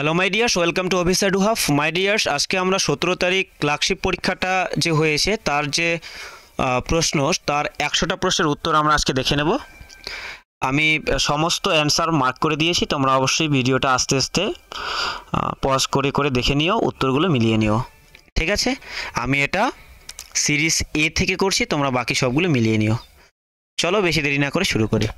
Hello my dears, welcome to officer do half. My dears, আজকে আমরা 17 তারিখ clerkship পরীক্ষাটা যে হয়েছে তার যে প্রশ্ন, তার 100টা প্রশ্নের উত্তর আমরা আজকে দেখে নেব। আমি সমস্ত অ্যান্সার মার্ক করে দিয়েছি, তোমরা অবশ্যই ভিডিওটা আস্তে আস্তে পজ করে করে দেখে নিও, উত্তরগুলো মিলিয়ে নিও। ঠিক আছে, আমি এটা সিরিজ এ থেকে করছি, তোমরা বাকি সবগুলো মিলিয়ে নিও। চলো বেশি দেরি না করে শুরু করি।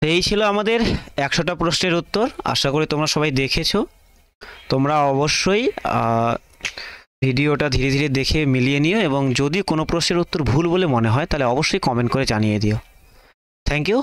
এই ছিল আমাদের 100টা প্রশ্নের উত্তর। আশা করি তোমরা সবাই দেখেছো। তোমরা অবশ্যই ভিডিওটা ধীরে ধীরে দেখে মিলিয়ে নিও, এবং যদি কোনো প্রশ্নের উত্তর ভুল বলে মনে হয় তাহলে অবশ্যই কমেন্ট করে জানিয়ে দিও। Thank you.